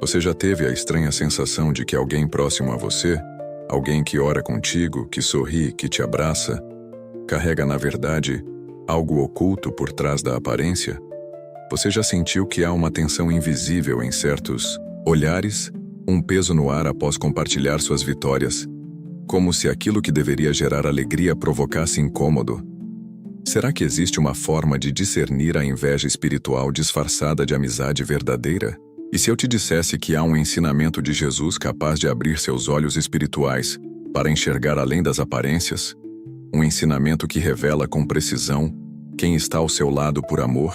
Você já teve a estranha sensação de que alguém próximo a você, alguém que ora contigo, que sorri, que te abraça, carrega na verdade algo oculto por trás da aparência? Você já sentiu que há uma tensão invisível em certos olhares, um peso no ar após compartilhar suas vitórias, como se aquilo que deveria gerar alegria provocasse incômodo? Será que existe uma forma de discernir a inveja espiritual disfarçada de amizade verdadeira? E se eu te dissesse que há um ensinamento de Jesus capaz de abrir seus olhos espirituais para enxergar além das aparências? Um ensinamento que revela com precisão quem está ao seu lado por amor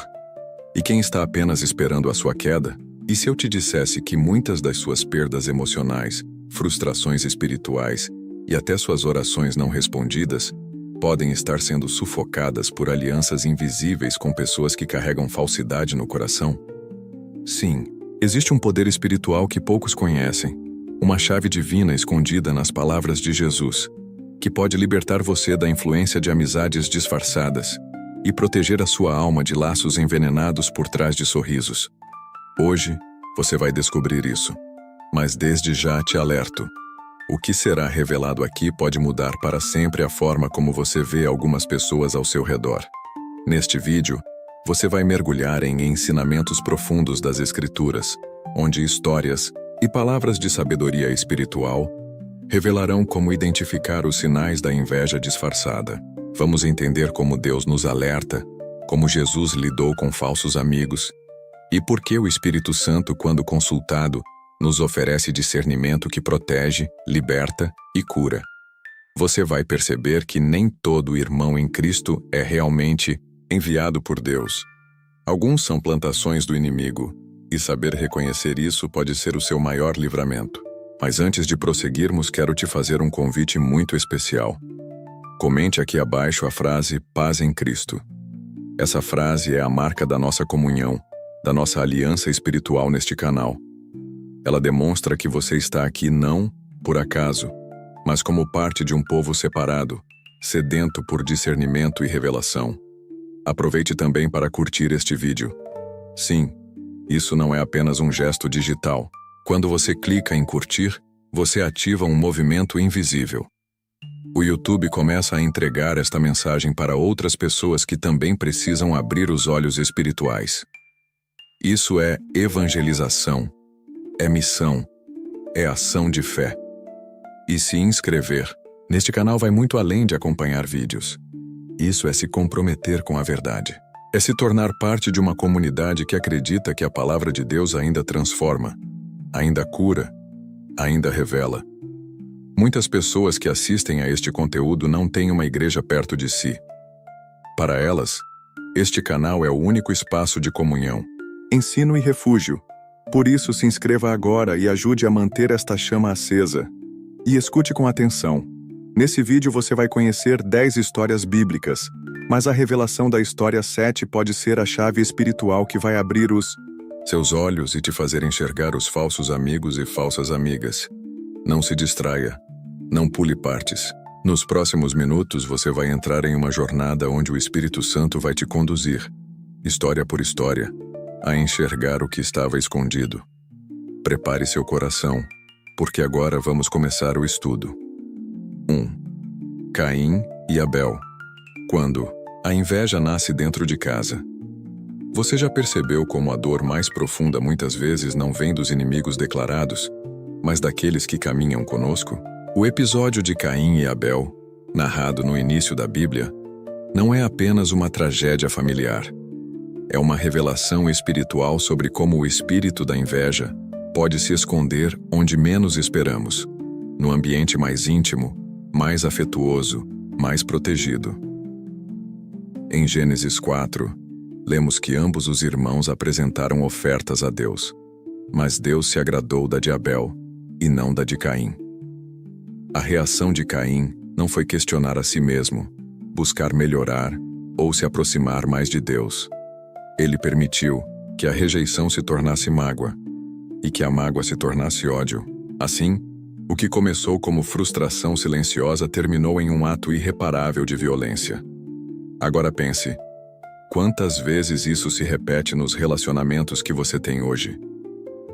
e quem está apenas esperando a sua queda? E se eu te dissesse que muitas das suas perdas emocionais, frustrações espirituais e até suas orações não respondidas podem estar sendo sufocadas por alianças invisíveis com pessoas que carregam falsidade no coração? Sim, existe um poder espiritual que poucos conhecem, uma chave divina escondida nas palavras de Jesus, que pode libertar você da influência de amizades disfarçadas e proteger a sua alma de laços envenenados por trás de sorrisos. Hoje, você vai descobrir isso. Mas desde já te alerto. O que será revelado aqui pode mudar para sempre a forma como você vê algumas pessoas ao seu redor. Neste vídeo, você vai mergulhar em ensinamentos profundos das Escrituras, onde histórias e palavras de sabedoria espiritual revelarão como identificar os sinais da inveja disfarçada. Vamos entender como Deus nos alerta, como Jesus lidou com falsos amigos, e por que o Espírito Santo, quando consultado, nos oferece discernimento que protege, liberta e cura. Você vai perceber que nem todo irmão em Cristo é realmente enviado por Deus. Alguns são plantações do inimigo, e saber reconhecer isso pode ser o seu maior livramento. Mas antes de prosseguirmos, quero te fazer um convite muito especial. Comente aqui abaixo a frase Paz em Cristo. Essa frase é a marca da nossa comunhão, da nossa aliança espiritual neste canal. Ela demonstra que você está aqui não por acaso, mas como parte de um povo separado, sedento por discernimento e revelação. Aproveite também para curtir este vídeo. Sim, isso não é apenas um gesto digital. Quando você clica em curtir, você ativa um movimento invisível. O YouTube começa a entregar esta mensagem para outras pessoas que também precisam abrir os olhos espirituais. Isso é evangelização, é missão, é ação de fé. E se inscrever neste canal vai muito além de acompanhar vídeos. Isso é se comprometer com a verdade. É se tornar parte de uma comunidade que acredita que a palavra de Deus ainda transforma, ainda cura, ainda revela. Muitas pessoas que assistem a este conteúdo não têm uma igreja perto de si. Para elas, este canal é o único espaço de comunhão, ensino e refúgio. Por isso, se inscreva agora e ajude a manter esta chama acesa. E escute com atenção. Nesse vídeo você vai conhecer 10 histórias bíblicas, mas a revelação da história 7 pode ser a chave espiritual que vai abrir os seus olhos e te fazer enxergar os falsos amigos e falsas amigas. Não se distraia. Não pule partes. Nos próximos minutos você vai entrar em uma jornada onde o Espírito Santo vai te conduzir, história por história, a enxergar o que estava escondido. Prepare seu coração, porque agora vamos começar o estudo. 1. Caim e Abel. Quando a inveja nasce dentro de casa. Você já percebeu como a dor mais profunda muitas vezes não vem dos inimigos declarados, mas daqueles que caminham conosco? O episódio de Caim e Abel, narrado no início da Bíblia, não é apenas uma tragédia familiar. É uma revelação espiritual sobre como o espírito da inveja pode se esconder onde menos esperamos, no ambiente mais íntimo, mais afetuoso, mais protegido. Em Gênesis 4, lemos que ambos os irmãos apresentaram ofertas a Deus, mas Deus se agradou da de Abel e não da de Caim. A reação de Caim não foi questionar a si mesmo, buscar melhorar ou se aproximar mais de Deus. Ele permitiu que a rejeição se tornasse mágoa e que a mágoa se tornasse ódio. Assim, o que começou como frustração silenciosa terminou em um ato irreparável de violência. Agora pense, quantas vezes isso se repete nos relacionamentos que você tem hoje?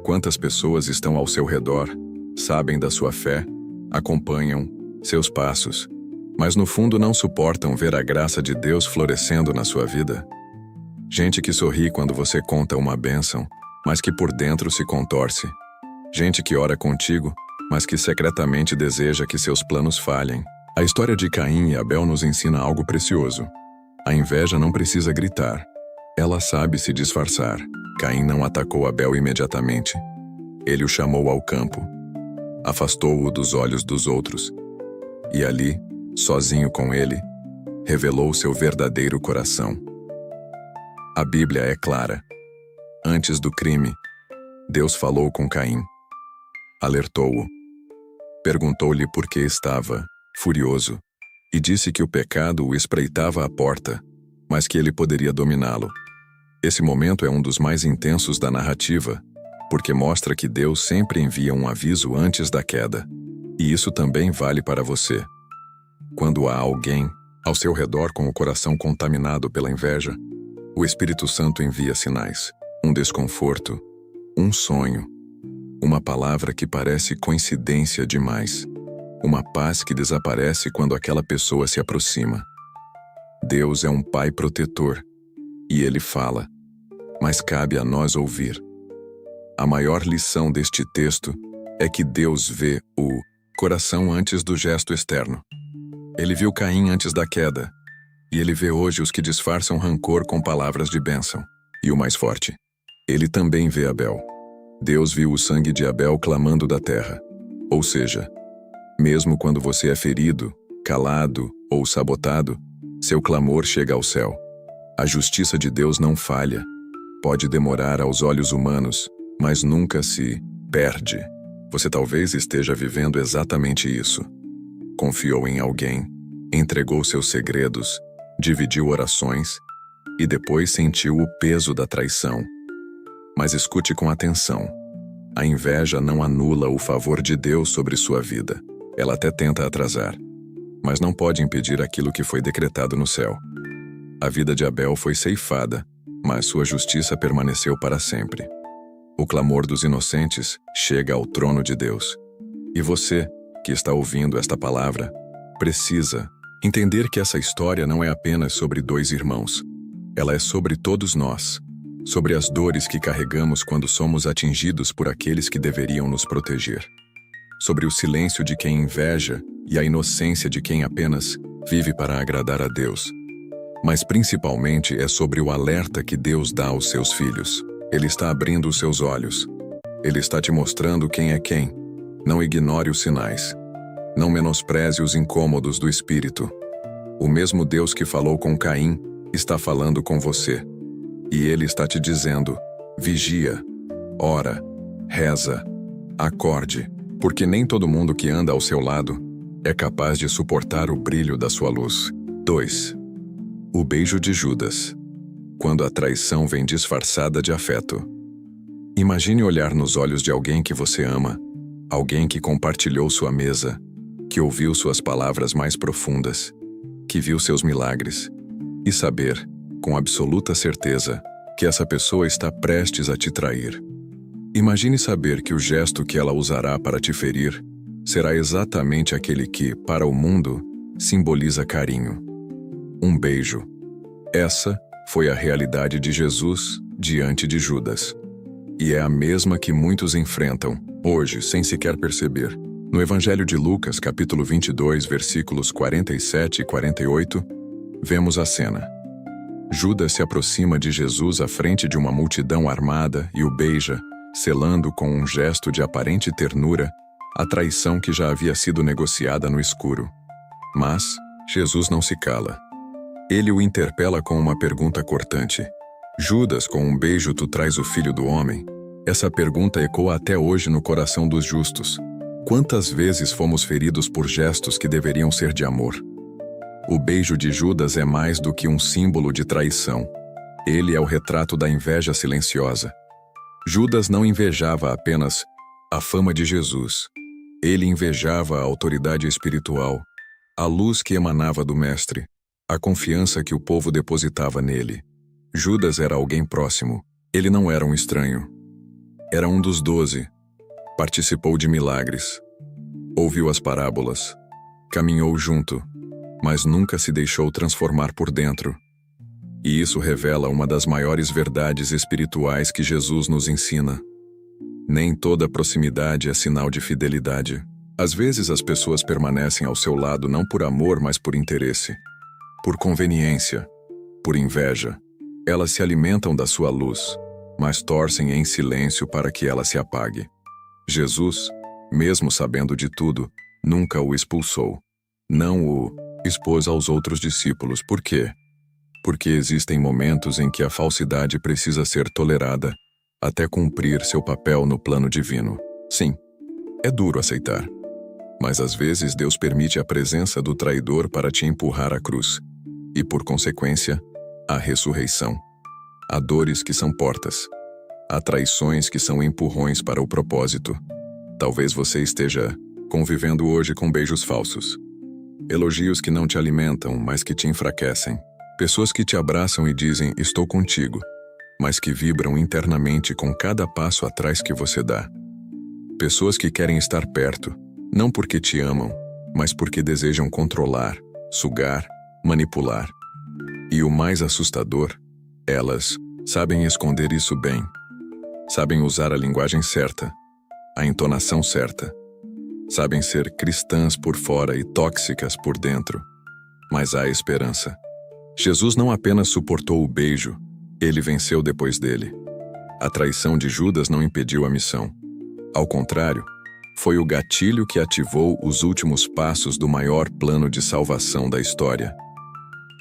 Quantas pessoas estão ao seu redor, sabem da sua fé, acompanham seus passos, mas no fundo não suportam ver a graça de Deus florescendo na sua vida? Gente que sorri quando você conta uma bênção, mas que por dentro se contorce. Gente que ora contigo, mas que secretamente deseja que seus planos falhem. A história de Caim e Abel nos ensina algo precioso. A inveja não precisa gritar. Ela sabe se disfarçar. Caim não atacou Abel imediatamente. Ele o chamou ao campo. Afastou-o dos olhos dos outros. E ali, sozinho com ele, revelou seu verdadeiro coração. A Bíblia é clara. Antes do crime, Deus falou com Caim. Alertou-o. Perguntou-lhe por que estava furioso e disse que o pecado o espreitava à porta, mas que ele poderia dominá-lo. Esse momento é um dos mais intensos da narrativa, porque mostra que Deus sempre envia um aviso antes da queda. E isso também vale para você. Quando há alguém ao seu redor com o coração contaminado pela inveja, o Espírito Santo envia sinais, um desconforto, um sonho, uma palavra que parece coincidência demais, uma paz que desaparece quando aquela pessoa se aproxima. Deus é um Pai protetor, e Ele fala, mas cabe a nós ouvir. A maior lição deste texto é que Deus vê o coração antes do gesto externo. Ele viu Caim antes da queda, e Ele vê hoje os que disfarçam rancor com palavras de bênção. E o mais forte, Ele também vê Abel. Deus viu o sangue de Abel clamando da terra. Ou seja, mesmo quando você é ferido, calado ou sabotado, seu clamor chega ao céu. A justiça de Deus não falha. Pode demorar aos olhos humanos, mas nunca se perde. Você talvez esteja vivendo exatamente isso. Confiou em alguém, entregou seus segredos, dividiu orações e depois sentiu o peso da traição. Mas escute com atenção. A inveja não anula o favor de Deus sobre sua vida. Ela até tenta atrasar, mas não pode impedir aquilo que foi decretado no céu. A vida de Abel foi ceifada, mas sua justiça permaneceu para sempre. O clamor dos inocentes chega ao trono de Deus. E você, que está ouvindo esta palavra, precisa entender que essa história não é apenas sobre dois irmãos. Ela é sobre todos nós, sobre as dores que carregamos quando somos atingidos por aqueles que deveriam nos proteger, sobre o silêncio de quem inveja e a inocência de quem apenas vive para agradar a Deus. Mas principalmente é sobre o alerta que Deus dá aos seus filhos. Ele está abrindo os seus olhos. Ele está te mostrando quem é quem. Não ignore os sinais. Não menospreze os incômodos do Espírito. O mesmo Deus que falou com Caim está falando com você. E Ele está te dizendo, vigia, ora, reza, acorde, porque nem todo mundo que anda ao seu lado é capaz de suportar o brilho da sua luz. 2. O beijo de Judas. Quando a traição vem disfarçada de afeto. Imagine olhar nos olhos de alguém que você ama, alguém que compartilhou sua mesa, que ouviu suas palavras mais profundas, que viu seus milagres, e saber, com absoluta certeza, que essa pessoa está prestes a te trair. Imagine saber que o gesto que ela usará para te ferir será exatamente aquele que, para o mundo, simboliza carinho. Um beijo. Essa foi a realidade de Jesus diante de Judas. E é a mesma que muitos enfrentam, hoje, sem sequer perceber. No Evangelho de Lucas, capítulo 22, versículos 47 e 48, vemos a cena. Judas se aproxima de Jesus à frente de uma multidão armada e o beija, selando com um gesto de aparente ternura a traição que já havia sido negociada no escuro. Mas Jesus não se cala. Ele o interpela com uma pergunta cortante. Judas, com um beijo tu traz o filho do homem? Essa pergunta ecoa até hoje no coração dos justos. Quantas vezes fomos feridos por gestos que deveriam ser de amor? O beijo de Judas é mais do que um símbolo de traição. Ele é o retrato da inveja silenciosa. Judas não invejava apenas a fama de Jesus. Ele invejava a autoridade espiritual, a luz que emanava do Mestre, a confiança que o povo depositava nele. Judas era alguém próximo. Ele não era um estranho. Era um dos 12. Participou de milagres. Ouviu as parábolas. Caminhou junto, mas nunca se deixou transformar por dentro. E isso revela uma das maiores verdades espirituais que Jesus nos ensina. Nem toda proximidade é sinal de fidelidade. Às vezes as pessoas permanecem ao seu lado não por amor, mas por interesse, por conveniência, por inveja. Elas se alimentam da sua luz, mas torcem em silêncio para que ela se apague. Jesus, mesmo sabendo de tudo, nunca o expulsou. Não o expôs aos outros discípulos. Por quê? Porque existem momentos em que a falsidade precisa ser tolerada até cumprir seu papel no plano divino. Sim, é duro aceitar. Mas às vezes Deus permite a presença do traidor para te empurrar à cruz. E por consequência, a ressurreição. Há dores que são portas. Há traições que são empurrões para o propósito. Talvez você esteja convivendo hoje com beijos falsos. Elogios que não te alimentam, mas que te enfraquecem. Pessoas que te abraçam e dizem, estou contigo, mas que vibram internamente com cada passo atrás que você dá. Pessoas que querem estar perto, não porque te amam, mas porque desejam controlar, sugar, manipular. E o mais assustador, elas sabem esconder isso bem. Sabem usar a linguagem certa, a entonação certa. Sabem ser cristãs por fora e tóxicas por dentro. Mas há esperança. Jesus não apenas suportou o beijo, ele venceu depois dele. A traição de Judas não impediu a missão. Ao contrário, foi o gatilho que ativou os últimos passos do maior plano de salvação da história.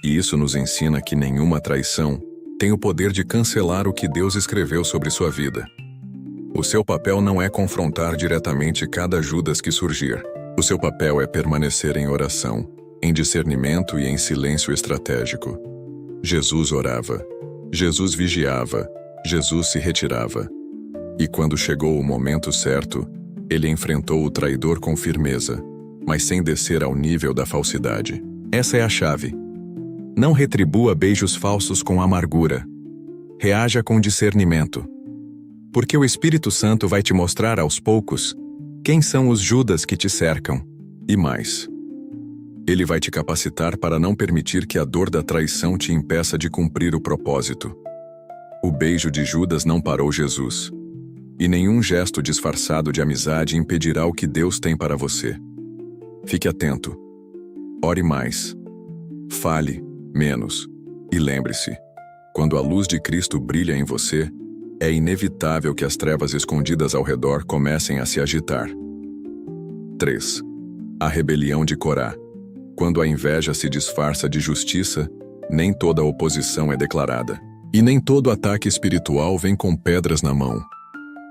E isso nos ensina que nenhuma traição tem o poder de cancelar o que Deus escreveu sobre sua vida. O seu papel não é confrontar diretamente cada Judas que surgir. O seu papel é permanecer em oração, em discernimento e em silêncio estratégico. Jesus orava, Jesus vigiava, Jesus se retirava. E quando chegou o momento certo, ele enfrentou o traidor com firmeza, mas sem descer ao nível da falsidade. Essa é a chave. Não retribua beijos falsos com amargura. Reaja com discernimento. Porque o Espírito Santo vai te mostrar aos poucos quem são os Judas que te cercam. E mais, ele vai te capacitar para não permitir que a dor da traição te impeça de cumprir o propósito. O beijo de Judas não parou Jesus. E nenhum gesto disfarçado de amizade impedirá o que Deus tem para você. Fique atento. Ore mais. Fale menos. E lembre-se, quando a luz de Cristo brilha em você, é inevitável que as trevas escondidas ao redor comecem a se agitar. 3. A rebelião de Corá. Quando a inveja se disfarça de justiça, nem toda oposição é declarada. E nem todo ataque espiritual vem com pedras na mão.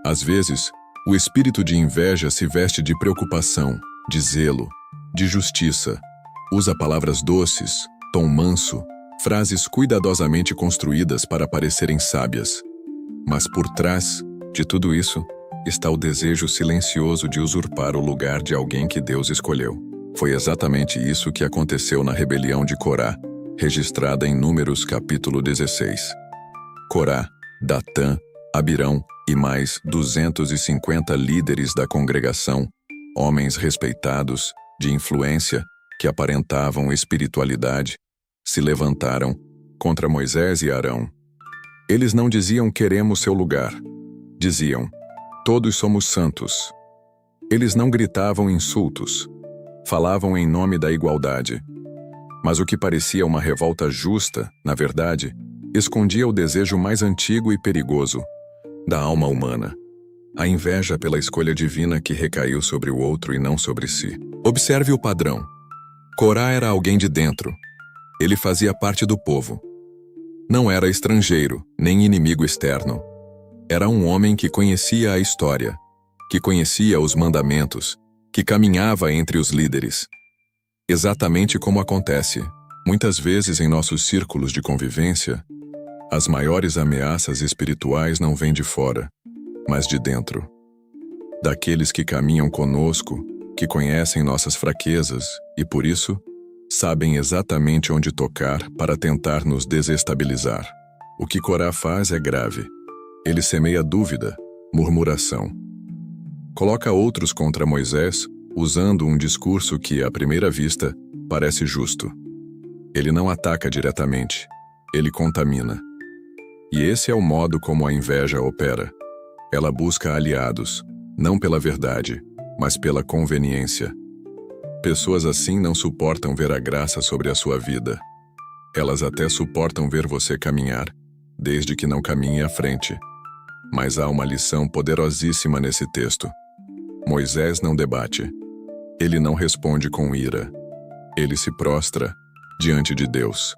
Às vezes, o espírito de inveja se veste de preocupação, de zelo, de justiça. Usa palavras doces, tom manso, frases cuidadosamente construídas para parecerem sábias. Mas por trás de tudo isso, está o desejo silencioso de usurpar o lugar de alguém que Deus escolheu. Foi exatamente isso que aconteceu na rebelião de Corá, registrada em Números capítulo 16. Corá, Datã, Abirão e mais 250 líderes da congregação, homens respeitados, de influência, que aparentavam espiritualidade, se levantaram contra Moisés e Arão. Eles não diziam queremos seu lugar. Diziam, todos somos santos. Eles não gritavam insultos. Falavam em nome da igualdade. Mas o que parecia uma revolta justa, na verdade, escondia o desejo mais antigo e perigoso da alma humana. A inveja pela escolha divina que recaiu sobre o outro e não sobre si. Observe o padrão. Corá era alguém de dentro. Ele fazia parte do povo. Não era estrangeiro, nem inimigo externo. Era um homem que conhecia a história, que conhecia os mandamentos, que caminhava entre os líderes. Exatamente como acontece, muitas vezes em nossos círculos de convivência, as maiores ameaças espirituais não vêm de fora, mas de dentro. Daqueles que caminham conosco, que conhecem nossas fraquezas e, por isso, sabem exatamente onde tocar para tentar nos desestabilizar. O que Corá faz é grave. Ele semeia dúvida, Murmuração. Coloca outros contra Moisés, usando um discurso que, à primeira vista, parece justo. Ele não ataca diretamente, ele contamina. E esse é o modo como a inveja opera. Ela busca aliados, não pela verdade, mas pela conveniência. Pessoas assim não suportam ver a graça sobre a sua vida. Elas até suportam ver você caminhar, desde que não caminhe à frente. Mas há uma lição poderosíssima nesse texto. Moisés não debate. Ele não responde com ira. Ele se prostra diante de Deus.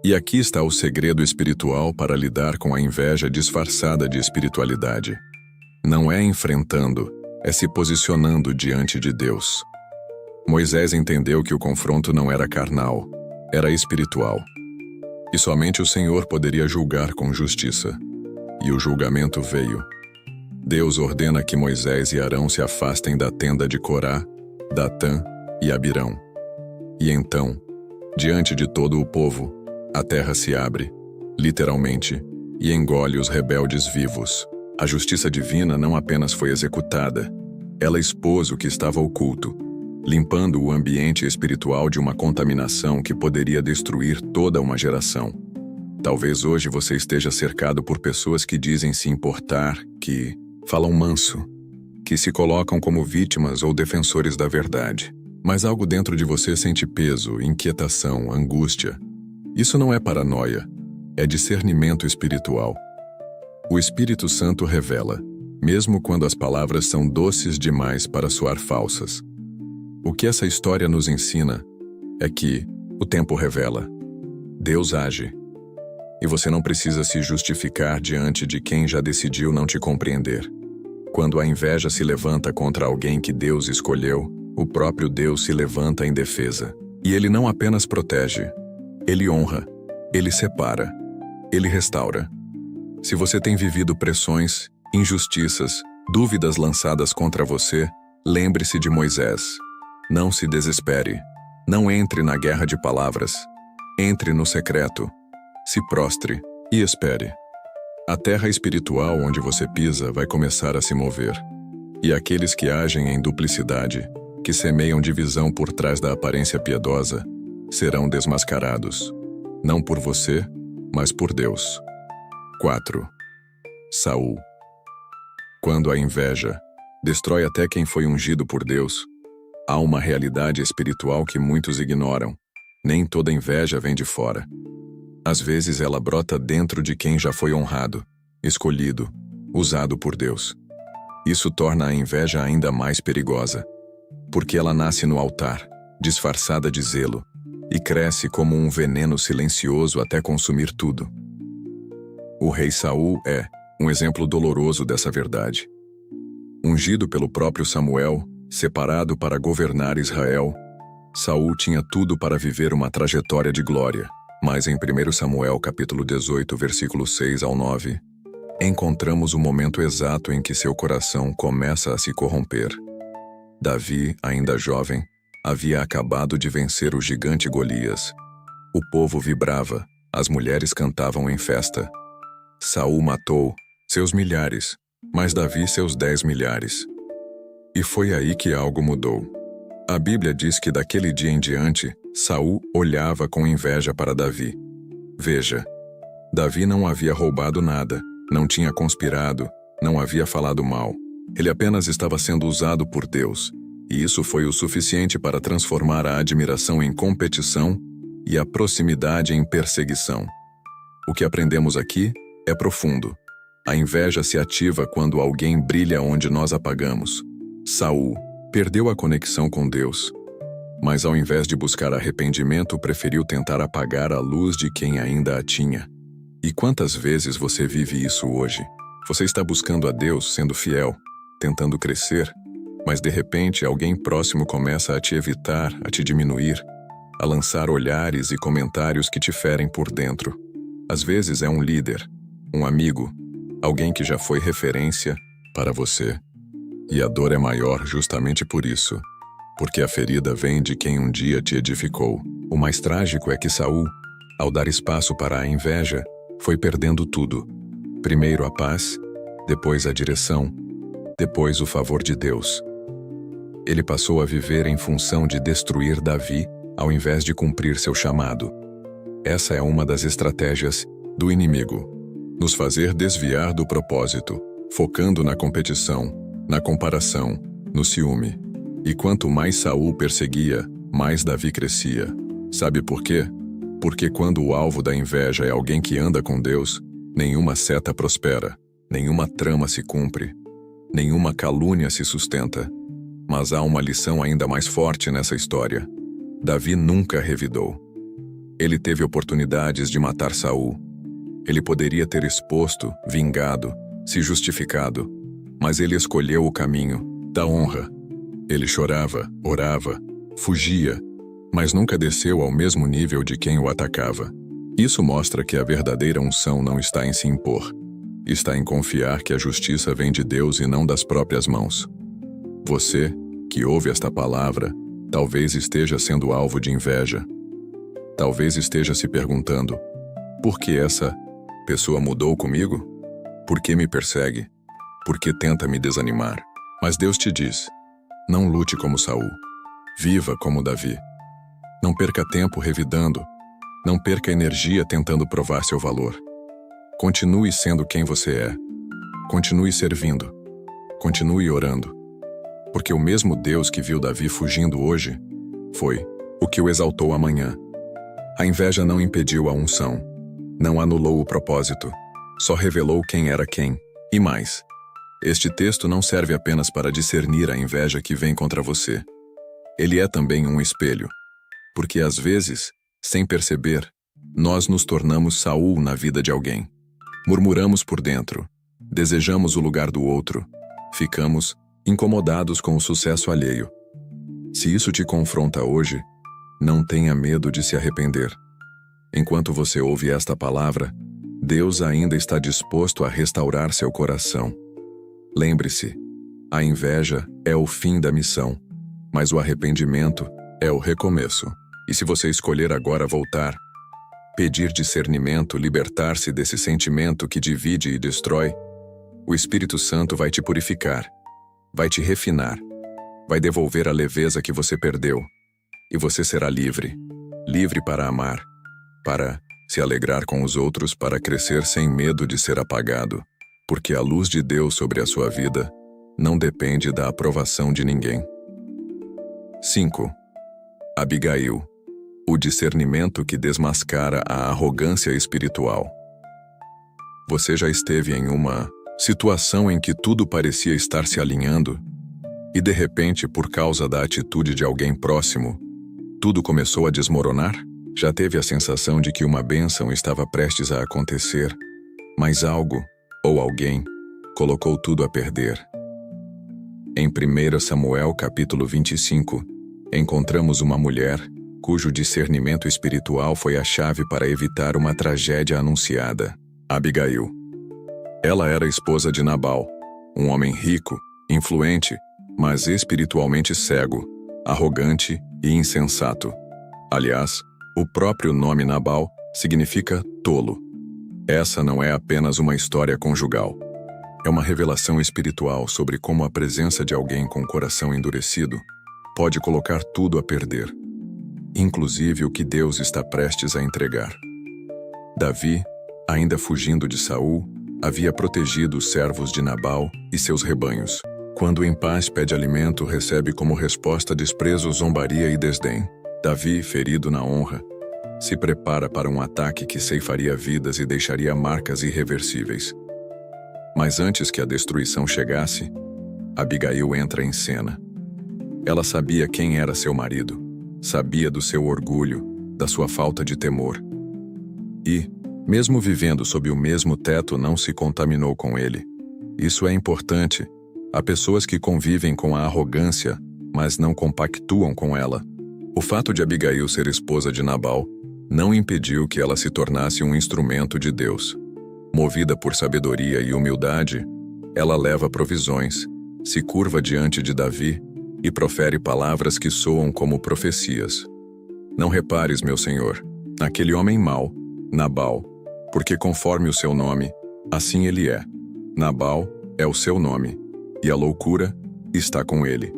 E aqui está o segredo espiritual para lidar com a inveja disfarçada de espiritualidade. Não é enfrentando, é se posicionando diante de Deus. Moisés entendeu que o confronto não era carnal, era espiritual. E somente o Senhor poderia julgar com justiça. E o julgamento veio. Deus ordena que Moisés e Arão se afastem da tenda de Corá, Datã e Abirão. E então, diante de todo o povo, a terra se abre, literalmente, e engole os rebeldes vivos. A justiça divina não apenas foi executada, ela expôs o que estava oculto, limpando o ambiente espiritual de uma contaminação que poderia destruir toda uma geração. Talvez hoje você esteja cercado por pessoas que dizem se importar, que falam manso, que se colocam como vítimas ou defensores da verdade. Mas algo dentro de você sente peso, inquietação, angústia. Isso não é paranoia, é discernimento espiritual. O Espírito Santo revela, mesmo quando as palavras são doces demais para soar falsas. O que essa história nos ensina é que o tempo revela. Deus age. E você não precisa se justificar diante de quem já decidiu não te compreender. Quando a inveja se levanta contra alguém que Deus escolheu, o próprio Deus se levanta em defesa. E ele não apenas protege, ele honra, ele separa, ele restaura. Se você tem vivido pressões, injustiças, dúvidas lançadas contra você, lembre-se de Moisés. Não se desespere. Não entre na guerra de palavras. Entre no secreto. Se prostre e espere. A terra espiritual onde você pisa vai começar a se mover. E aqueles que agem em duplicidade, que semeiam divisão por trás da aparência piedosa, serão desmascarados. Não por você, mas por Deus. 4. Saul. Quando a inveja destrói até quem foi ungido por Deus, há uma realidade espiritual que muitos ignoram. Nem toda inveja vem de fora. Às vezes ela brota dentro de quem já foi honrado, escolhido, usado por Deus. Isso torna a inveja ainda mais perigosa, porque ela nasce no altar, disfarçada de zelo, e cresce como um veneno silencioso até consumir tudo. O rei Saul é um exemplo doloroso dessa verdade. Ungido pelo próprio Samuel, separado para governar Israel, Saul tinha tudo para viver uma trajetória de glória. Mas em 1 Samuel capítulo 18, versículo 6 ao 9, encontramos o momento exato em que seu coração começa a se corromper. Davi, ainda jovem, havia acabado de vencer o gigante Golias. O povo vibrava, as mulheres cantavam em festa. Saul matou seus milhares, mas Davi seus 10 milhares. E foi aí que algo mudou. A Bíblia diz que daquele dia em diante, Saul olhava com inveja para Davi. Veja, Davi não havia roubado nada, não tinha conspirado, não havia falado mal. Ele apenas estava sendo usado por Deus, e isso foi o suficiente para transformar a admiração em competição e a proximidade em perseguição. O que aprendemos aqui é profundo. A inveja se ativa quando alguém brilha onde nós apagamos. Saul perdeu a conexão com Deus, mas ao invés de buscar arrependimento, preferiu tentar apagar a luz de quem ainda a tinha. E quantas vezes você vive isso hoje? Você está buscando a Deus, sendo fiel, tentando crescer, mas de repente alguém próximo começa a te evitar, a te diminuir, a lançar olhares e comentários que te ferem por dentro. Às vezes é um líder, um amigo, alguém que já foi referência para você. E a dor é maior justamente por isso, porque a ferida vem de quem um dia te edificou. O mais trágico é que Saul, ao dar espaço para a inveja, foi perdendo tudo. Primeiro a paz, depois a direção, depois o favor de Deus. Ele passou a viver em função de destruir Davi, ao invés de cumprir seu chamado. Essa é uma das estratégias do inimigo: nos fazer desviar do propósito, focando na competição, na comparação, no ciúme. E quanto mais Saul perseguia, mais Davi crescia. Sabe por quê? Porque quando o alvo da inveja é alguém que anda com Deus, nenhuma seta prospera, nenhuma trama se cumpre, nenhuma calúnia se sustenta. Mas há uma lição ainda mais forte nessa história. Davi nunca revidou. Ele teve oportunidades de matar Saul. Ele poderia ter exposto, vingado, se justificado, mas ele escolheu o caminho da honra. Ele chorava, orava, fugia, mas nunca desceu ao mesmo nível de quem o atacava. Isso mostra que a verdadeira unção não está em se impor. Está em confiar que a justiça vem de Deus e não das próprias mãos. Você, que ouve esta palavra, talvez esteja sendo alvo de inveja. Talvez esteja se perguntando: por que essa pessoa mudou comigo? Por que me persegue? Por que tenta me desanimar? Mas Deus te diz: não lute como Saul. Viva como Davi. Não perca tempo revidando. Não perca energia tentando provar seu valor. Continue sendo quem você é. Continue servindo. Continue orando. Porque o mesmo Deus que viu Davi fugindo hoje foi o que o exaltou amanhã. A inveja não impediu a unção, não anulou o propósito, só revelou quem era quem. E mais, este texto não serve apenas para discernir a inveja que vem contra você. Ele é também um espelho, porque às vezes, sem perceber, nós nos tornamos Saul na vida de alguém. Murmuramos por dentro, desejamos o lugar do outro, ficamos incomodados com o sucesso alheio. Se isso te confronta hoje, não tenha medo de se arrepender. Enquanto você ouve esta palavra, Deus ainda está disposto a restaurar seu coração. Lembre-se, a inveja é o fim da missão, mas o arrependimento é o recomeço. E se você escolher agora voltar, pedir discernimento, libertar-se desse sentimento que divide e destrói, o Espírito Santo vai te purificar, vai te refinar, vai devolver a leveza que você perdeu, e você será livre, livre para amar, para se alegrar com os outros, para crescer sem medo de ser apagado, porque a luz de Deus sobre a sua vida não depende da aprovação de ninguém. 5. Abigail, o discernimento que desmascara a arrogância espiritual. Você já esteve em uma situação em que tudo parecia estar se alinhando, e de repente, por causa da atitude de alguém próximo, tudo começou a desmoronar? Já teve a sensação de que uma bênção estava prestes a acontecer, mas algo, ou alguém, colocou tudo a perder? Em 1 Samuel capítulo 25, encontramos uma mulher cujo discernimento espiritual foi a chave para evitar uma tragédia anunciada: Abigail. Ela era esposa de Nabal, um homem rico, influente, mas espiritualmente cego, arrogante e insensato. Aliás, o próprio nome Nabal significa tolo. Essa não é apenas uma história conjugal. É uma revelação espiritual sobre como a presença de alguém com o coração endurecido pode colocar tudo a perder, inclusive o que Deus está prestes a entregar. Davi, ainda fugindo de Saul, havia protegido os servos de Nabal e seus rebanhos. Quando em paz pede alimento, recebe como resposta desprezo, zombaria e desdém. Davi, ferido na honra, se prepara para um ataque que ceifaria vidas e deixaria marcas irreversíveis. Mas antes que a destruição chegasse, Abigail entra em cena. Ela sabia quem era seu marido, sabia do seu orgulho, da sua falta de temor. E, mesmo vivendo sob o mesmo teto, não se contaminou com ele. Isso é importante. Há pessoas que convivem com a arrogância, mas não compactuam com ela. O fato de Abigail ser esposa de Nabal não impediu que ela se tornasse um instrumento de Deus. Movida por sabedoria e humildade, ela leva provisões, se curva diante de Davi e profere palavras que soam como profecias. Não repares, meu senhor, naquele homem mau, Nabal, porque conforme o seu nome, assim ele é. Nabal é o seu nome, e a loucura está com ele.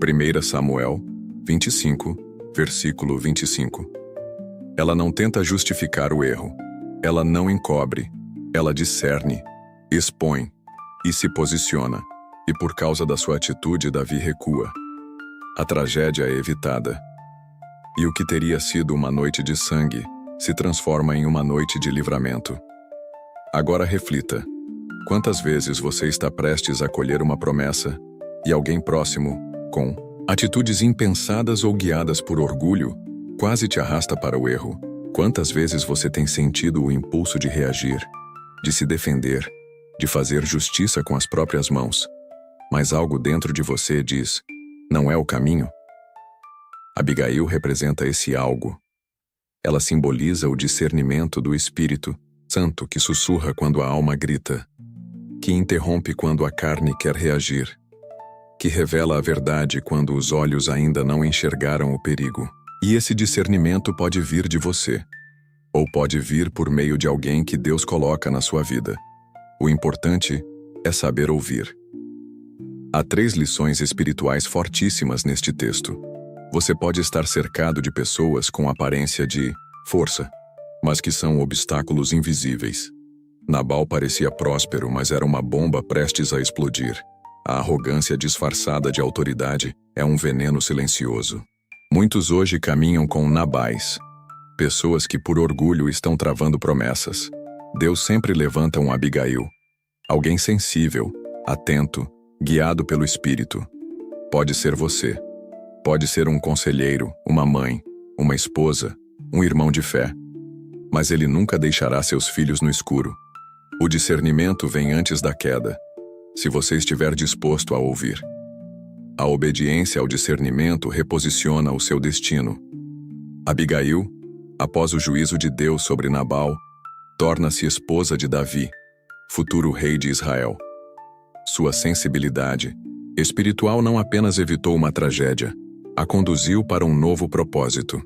1 Samuel 25, versículo 25. Ela não tenta justificar o erro. Ela não encobre. Ela discerne, expõe e se posiciona. E por causa da sua atitude, Davi recua. A tragédia é evitada. E o que teria sido uma noite de sangue se transforma em uma noite de livramento. Agora reflita. Quantas vezes você está prestes a colher uma promessa e alguém próximo, com atitudes impensadas ou guiadas por orgulho, quase te arrasta para o erro? Quantas vezes você tem sentido o impulso de reagir, de se defender, de fazer justiça com as próprias mãos, mas algo dentro de você diz: não é o caminho? Abigail representa esse algo. Ela simboliza o discernimento do Espírito Santo que sussurra quando a alma grita, que interrompe quando a carne quer reagir, que revela a verdade quando os olhos ainda não enxergaram o perigo. E esse discernimento pode vir de você, ou pode vir por meio de alguém que Deus coloca na sua vida. O importante é saber ouvir. Há 3 lições espirituais fortíssimas neste texto. Você pode estar cercado de pessoas com aparência de força, mas que são obstáculos invisíveis. Nabal parecia próspero, mas era uma bomba prestes a explodir. A arrogância disfarçada de autoridade é um veneno silencioso. Muitos hoje caminham com Nabais, pessoas que por orgulho estão travando promessas. Deus sempre levanta um Abigail, alguém sensível, atento, guiado pelo Espírito. Pode ser você. Pode ser um conselheiro, uma mãe, uma esposa, um irmão de fé. Mas ele nunca deixará seus filhos no escuro. O discernimento vem antes da queda, se você estiver disposto a ouvir. A obediência ao discernimento reposiciona o seu destino. Abigail, após o juízo de Deus sobre Nabal, torna-se esposa de Davi, futuro rei de Israel. Sua sensibilidade espiritual não apenas evitou uma tragédia, a conduziu para um novo propósito.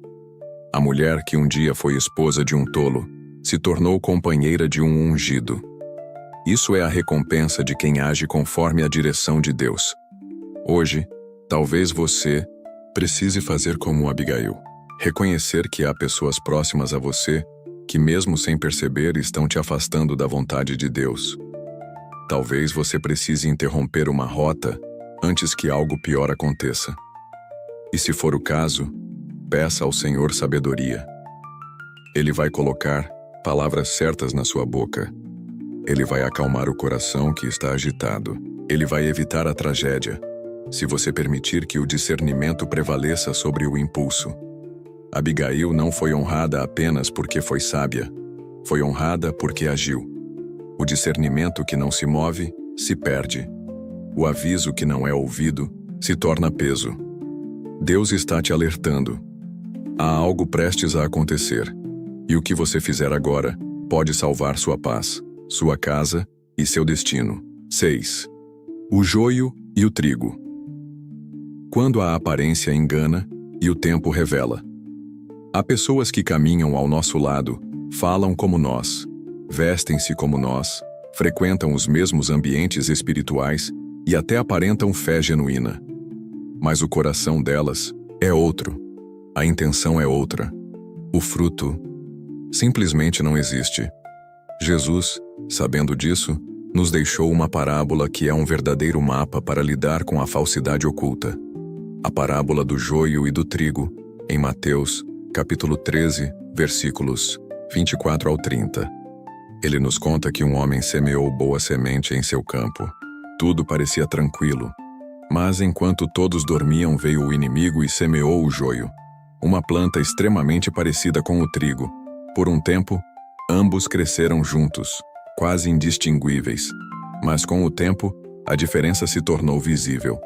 A mulher que um dia foi esposa de um tolo se tornou companheira de um ungido. Isso é a recompensa de quem age conforme a direção de Deus. Hoje, talvez você precise fazer como Abigail. Reconhecer que há pessoas próximas a você que, mesmo sem perceber, estão te afastando da vontade de Deus. Talvez você precise interromper uma rota antes que algo pior aconteça. E se for o caso, peça ao Senhor sabedoria. Ele vai colocar palavras certas na sua boca. Ele vai acalmar o coração que está agitado. Ele vai evitar a tragédia, se você permitir que o discernimento prevaleça sobre o impulso. Abigail não foi honrada apenas porque foi sábia. Foi honrada porque agiu. O discernimento que não se move, se perde. O aviso que não é ouvido, se torna peso. Deus está te alertando. Há algo prestes a acontecer. E o que você fizer agora pode salvar sua paz, sua casa e seu destino. 6. O joio e o trigo. Quando a aparência engana e o tempo revela. Há pessoas que caminham ao nosso lado, falam como nós, vestem-se como nós, frequentam os mesmos ambientes espirituais e até aparentam fé genuína. Mas o coração delas é outro. A intenção é outra. O fruto simplesmente não existe. Jesus, sabendo disso, nos deixou uma parábola que é um verdadeiro mapa para lidar com a falsidade oculta. A parábola do joio e do trigo, em Mateus, capítulo 13, versículos 24 ao 30. Ele nos conta que um homem semeou boa semente em seu campo. Tudo parecia tranquilo. Mas enquanto todos dormiam, veio o inimigo e semeou o joio, uma planta extremamente parecida com o trigo. Por um tempo, ambos cresceram juntos, quase indistinguíveis. Mas com o tempo, a diferença se tornou visível.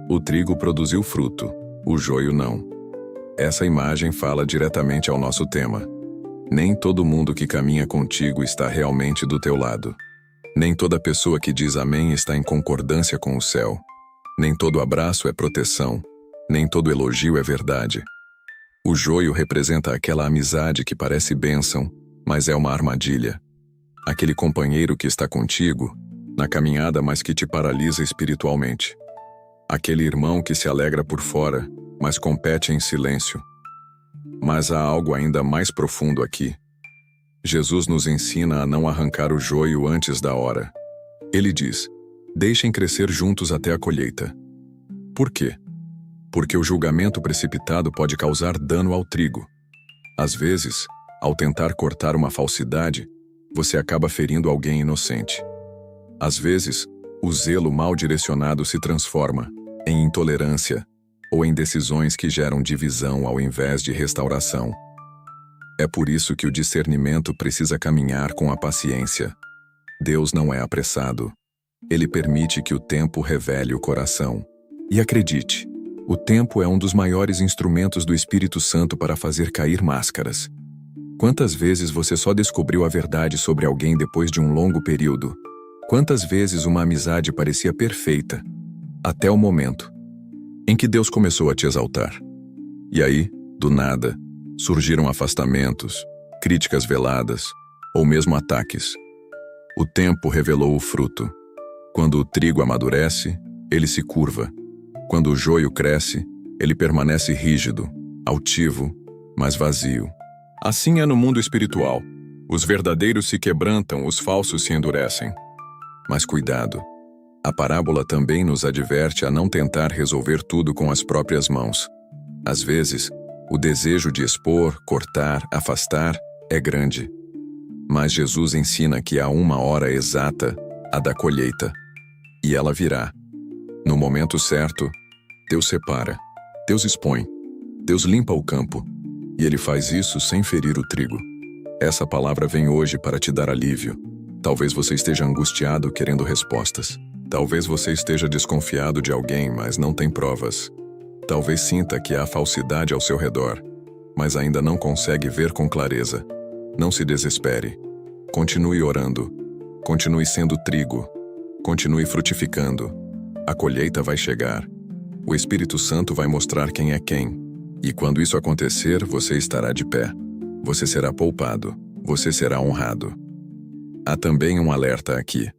O trigo produziu fruto, o joio não. Essa imagem fala diretamente ao nosso tema. Nem todo mundo que caminha contigo está realmente do teu lado. Nem toda pessoa que diz amém está em concordância com o céu. Nem todo abraço é proteção. Nem todo elogio é verdade. O joio representa aquela amizade que parece bênção, mas é uma armadilha. Aquele companheiro que está contigo, na caminhada, mas que te paralisa espiritualmente. Aquele irmão que se alegra por fora, mas compete em silêncio. Mas há algo ainda mais profundo aqui. Jesus nos ensina a não arrancar o joio antes da hora. Ele diz: deixem crescer juntos até a colheita. Por quê? Porque o julgamento precipitado pode causar dano ao trigo. Às vezes, ao tentar cortar uma falsidade, você acaba ferindo alguém inocente. Às vezes, o zelo mal direcionado se transforma em intolerância ou em decisões que geram divisão ao invés de restauração. É por isso que o discernimento precisa caminhar com a paciência. Deus não é apressado. Ele permite que o tempo revele o coração. E acredite, o tempo é um dos maiores instrumentos do Espírito Santo para fazer cair máscaras. Quantas vezes você só descobriu a verdade sobre alguém depois de um longo período? Quantas vezes uma amizade parecia perfeita, até o momento em que Deus começou a te exaltar? E aí, do nada, surgiram afastamentos, críticas veladas, ou mesmo ataques. O tempo revelou o fruto. Quando o trigo amadurece, ele se curva. Quando o joio cresce, ele permanece rígido, altivo, mas vazio. Assim é no mundo espiritual. Os verdadeiros se quebrantam, os falsos se endurecem. Mas cuidado. A parábola também nos adverte a não tentar resolver tudo com as próprias mãos. Às vezes, o desejo de expor, cortar, afastar é grande. Mas Jesus ensina que há uma hora exata, a da colheita. E ela virá. No momento certo, Deus separa, Deus expõe, Deus limpa o campo. E Ele faz isso sem ferir o trigo. Essa palavra vem hoje para te dar alívio. Talvez você esteja angustiado querendo respostas. Talvez você esteja desconfiado de alguém, mas não tem provas. Talvez sinta que há falsidade ao seu redor, mas ainda não consegue ver com clareza. Não se desespere. Continue orando. Continue sendo trigo. Continue frutificando. A colheita vai chegar. O Espírito Santo vai mostrar quem é quem. E quando isso acontecer, você estará de pé. Você será poupado. Você será honrado. Há também um alerta aqui.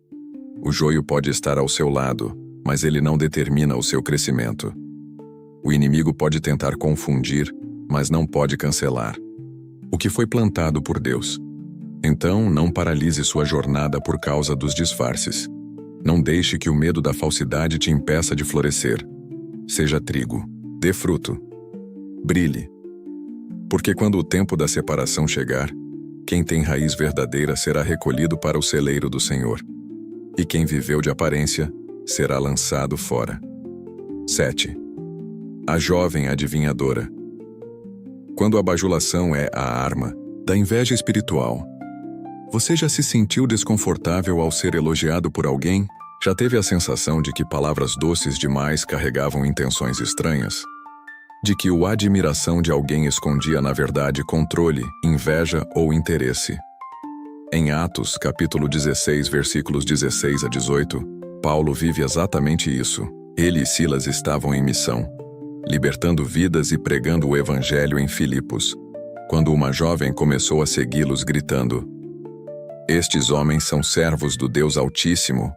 O joio pode estar ao seu lado, mas ele não determina o seu crescimento. O inimigo pode tentar confundir, mas não pode cancelar o que foi plantado por Deus. Então, não paralise sua jornada por causa dos disfarces. Não deixe que o medo da falsidade te impeça de florescer. Seja trigo. Dê fruto. Brilhe. Porque quando o tempo da separação chegar, quem tem raiz verdadeira será recolhido para o celeiro do Senhor. E quem viveu de aparência será lançado fora. 7. A jovem adivinhadora. Quando a bajulação é a arma da inveja espiritual, você já se sentiu desconfortável ao ser elogiado por alguém? Já teve a sensação de que palavras doces demais carregavam intenções estranhas? De que a admiração de alguém escondia na verdade controle, inveja ou interesse? Em Atos, capítulo 16, versículos 16 a 18, Paulo vive exatamente isso. Ele e Silas estavam em missão, libertando vidas e pregando o evangelho em Filipos, quando uma jovem começou a segui-los gritando: "Estes homens são servos do Deus Altíssimo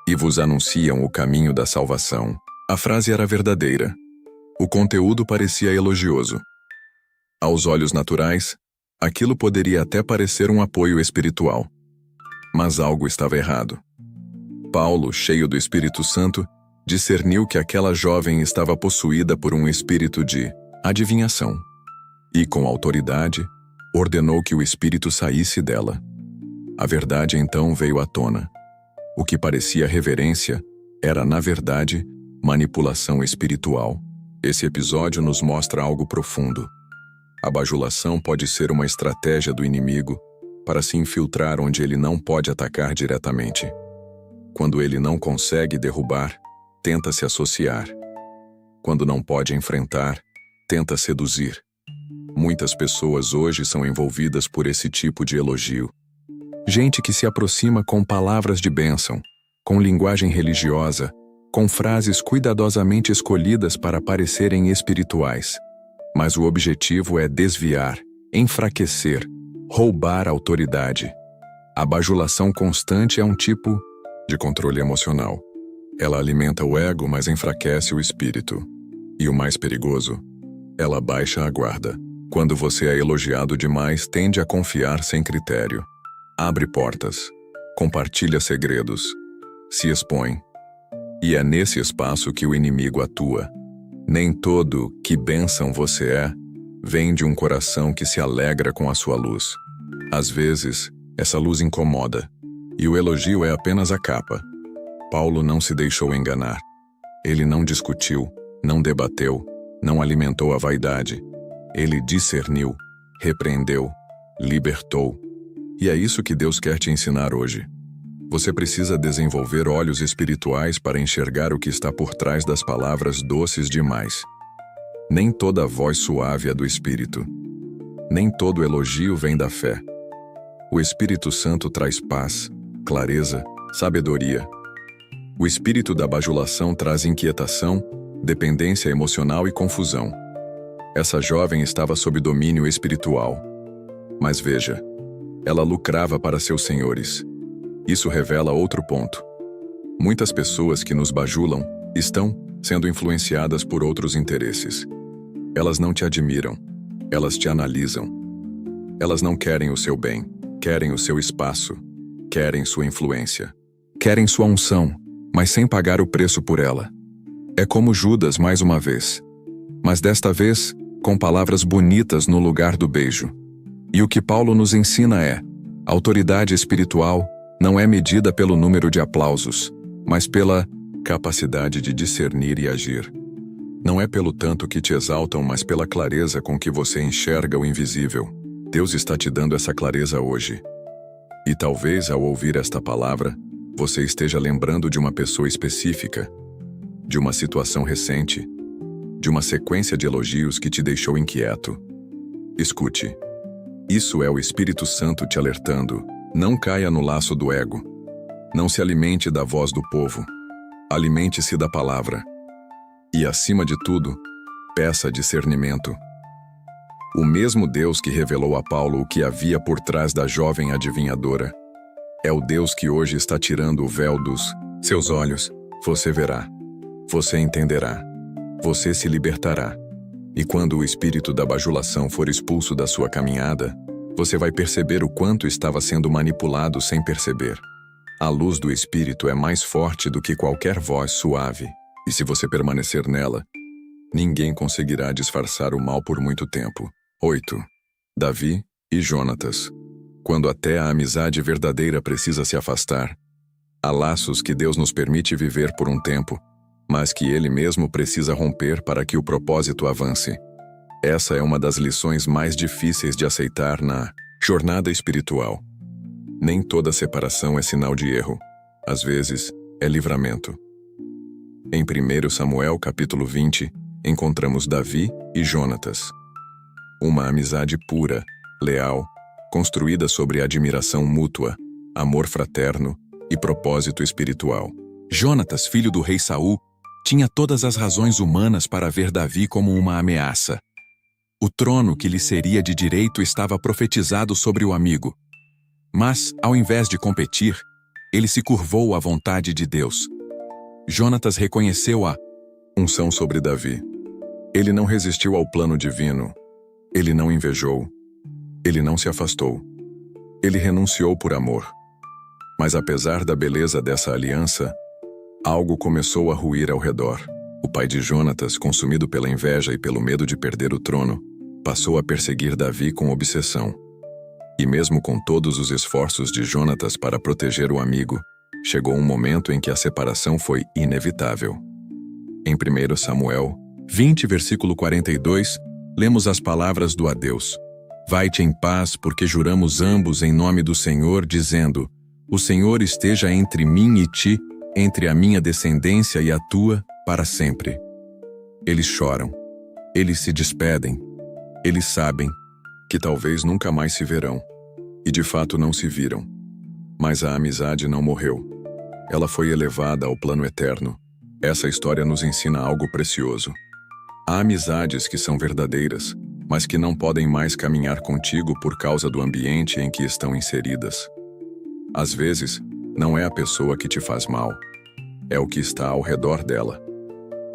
e vos anunciam o caminho da salvação." A frase era verdadeira. O conteúdo parecia elogioso. Aos olhos naturais, aquilo poderia até parecer um apoio espiritual. Mas algo estava errado. Paulo, cheio do Espírito Santo, discerniu que aquela jovem estava possuída por um espírito de adivinhação. E, com autoridade, ordenou que o espírito saísse dela. A verdade então veio à tona. O que parecia reverência era, na verdade, manipulação espiritual. Esse episódio nos mostra algo profundo. A bajulação pode ser uma estratégia do inimigo para se infiltrar onde ele não pode atacar diretamente. Quando ele não consegue derrubar, tenta se associar. Quando não pode enfrentar, tenta seduzir. Muitas pessoas hoje são envolvidas por esse tipo de elogio. Gente que se aproxima com palavras de bênção, com linguagem religiosa, com frases cuidadosamente escolhidas para parecerem espirituais. Mas o objetivo é desviar, enfraquecer, roubar a autoridade. A bajulação constante é um tipo de controle emocional. Ela alimenta o ego, mas enfraquece o espírito. E o mais perigoso, ela baixa a guarda. Quando você é elogiado demais, tende a confiar sem critério. Abre portas, compartilha segredos, se expõe. E é nesse espaço que o inimigo atua. Nem todo que bênção você é, vem de um coração que se alegra com a sua luz. Às vezes, essa luz incomoda, e o elogio é apenas a capa. Paulo não se deixou enganar. Ele não discutiu, não debateu, não alimentou a vaidade. Ele discerniu, repreendeu, libertou. E é isso que Deus quer te ensinar hoje. Você precisa desenvolver olhos espirituais para enxergar o que está por trás das palavras doces demais. Nem toda voz suave é do Espírito. Nem todo elogio vem da fé. O Espírito Santo traz paz, clareza, sabedoria. O espírito da bajulação traz inquietação, dependência emocional e confusão. Essa jovem estava sob domínio espiritual. Mas veja, ela lucrava para seus senhores. Isso revela outro ponto. Muitas pessoas que nos bajulam estão sendo influenciadas por outros interesses. Elas não te admiram, elas te analisam. Elas não querem o seu bem, querem o seu espaço, querem sua influência. Querem sua unção, mas sem pagar o preço por ela. É como Judas mais uma vez, mas desta vez com palavras bonitas no lugar do beijo. E o que Paulo nos ensina é: autoridade espiritual não é medida pelo número de aplausos, mas pela capacidade de discernir e agir. Não é pelo tanto que te exaltam, mas pela clareza com que você enxerga o invisível. Deus está te dando essa clareza hoje. E talvez, ao ouvir esta palavra, você esteja lembrando de uma pessoa específica, de uma situação recente, de uma sequência de elogios que te deixou inquieto. Escute. Isso é o Espírito Santo te alertando. Não caia no laço do ego. Não se alimente da voz do povo. Alimente-se da palavra. E, acima de tudo, peça discernimento. O mesmo Deus que revelou a Paulo o que havia por trás da jovem adivinhadora é o Deus que hoje está tirando o véu dos seus olhos. Você verá. Você entenderá. Você se libertará. E quando o espírito da bajulação for expulso da sua caminhada, você vai perceber o quanto estava sendo manipulado sem perceber. A luz do Espírito é mais forte do que qualquer voz suave, e se você permanecer nela, ninguém conseguirá disfarçar o mal por muito tempo. 8. Davi e Jonatas. Quando até a amizade verdadeira precisa se afastar, há laços que Deus nos permite viver por um tempo, mas que Ele mesmo precisa romper para que o propósito avance. Essa é uma das lições mais difíceis de aceitar na jornada espiritual. Nem toda separação é sinal de erro. Às vezes, é livramento. Em 1 Samuel capítulo 20, encontramos Davi e Jonatas. Uma amizade pura, leal, construída sobre admiração mútua, amor fraterno e propósito espiritual. Jonatas, filho do rei Saul, tinha todas as razões humanas para ver Davi como uma ameaça. O trono que lhe seria de direito estava profetizado sobre o amigo. Mas, ao invés de competir, ele se curvou à vontade de Deus. Jonatas reconheceu a unção sobre Davi. Ele não resistiu ao plano divino. Ele não invejou. Ele não se afastou. Ele renunciou por amor. Mas apesar da beleza dessa aliança, algo começou a ruir ao redor. O pai de Jonatas, consumido pela inveja e pelo medo de perder o trono, passou a perseguir Davi com obsessão. E mesmo com todos os esforços de Jonatas para proteger o amigo, chegou um momento em que a separação foi inevitável. Em 1 Samuel 20, versículo 42, lemos as palavras do adeus. Vai-te em paz, porque juramos ambos em nome do Senhor, dizendo: o Senhor esteja entre mim e ti, entre a minha descendência e a tua, para sempre. Eles choram. Eles se despedem. Eles sabem que talvez nunca mais se verão. E de fato não se viram. Mas a amizade não morreu. Ela foi elevada ao plano eterno. Essa história nos ensina algo precioso. Há amizades que são verdadeiras, mas que não podem mais caminhar contigo por causa do ambiente em que estão inseridas. Às vezes, não é a pessoa que te faz mal, é o que está ao redor dela.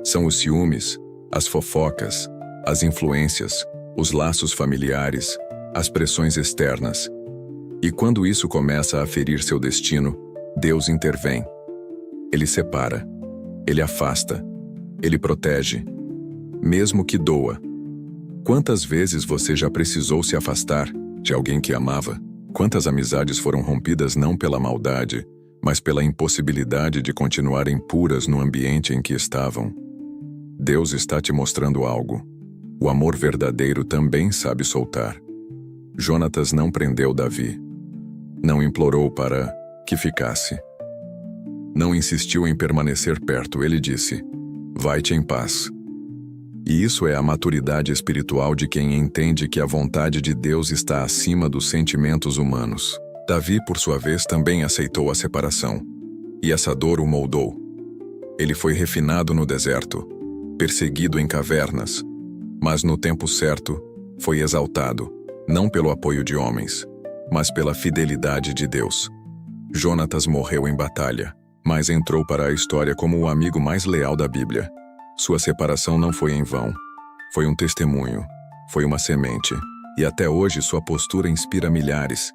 São os ciúmes, as fofocas, as influências, os laços familiares, as pressões externas. E quando isso começa a ferir seu destino, Deus intervém. Ele separa, Ele afasta, Ele protege, mesmo que doa. Quantas vezes você já precisou se afastar de alguém que amava? Quantas amizades foram rompidas não pela maldade, mas pela impossibilidade de continuarem puras no ambiente em que estavam? Deus está te mostrando algo. O amor verdadeiro também sabe soltar. Jonatas não prendeu Davi. Não implorou para que ficasse. Não insistiu em permanecer perto. Ele disse: vai-te em paz. E isso é a maturidade espiritual de quem entende que a vontade de Deus está acima dos sentimentos humanos. Davi, por sua vez, também aceitou a separação. E essa dor o moldou. Ele foi refinado no deserto, perseguido em cavernas, mas no tempo certo, foi exaltado, não pelo apoio de homens, mas pela fidelidade de Deus. Jonatas morreu em batalha, mas entrou para a história como o amigo mais leal da Bíblia. Sua separação não foi em vão. Foi um testemunho, foi uma semente, e até hoje sua postura inspira milhares.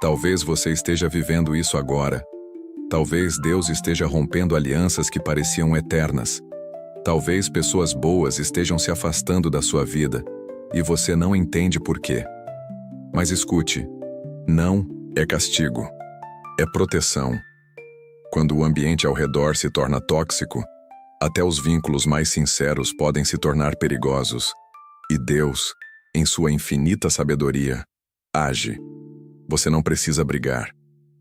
Talvez você esteja vivendo isso agora. Talvez Deus esteja rompendo alianças que pareciam eternas. Talvez pessoas boas estejam se afastando da sua vida, e você não entende por quê. Mas escute, não é castigo, é proteção. Quando o ambiente ao redor se torna tóxico, até os vínculos mais sinceros podem se tornar perigosos. E Deus, em sua infinita sabedoria, age. Você não precisa brigar,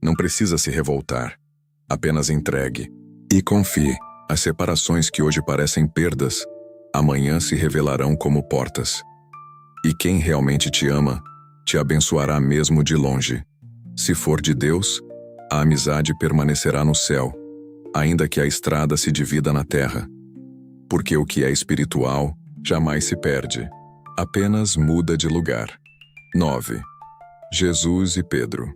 não precisa se revoltar. Apenas entregue e confie. As separações que hoje parecem perdas, amanhã se revelarão como portas. E quem realmente te ama, te abençoará mesmo de longe. Se for de Deus, a amizade permanecerá no céu, ainda que a estrada se divida na terra. Porque o que é espiritual jamais se perde, apenas muda de lugar. 9. Jesus e Pedro.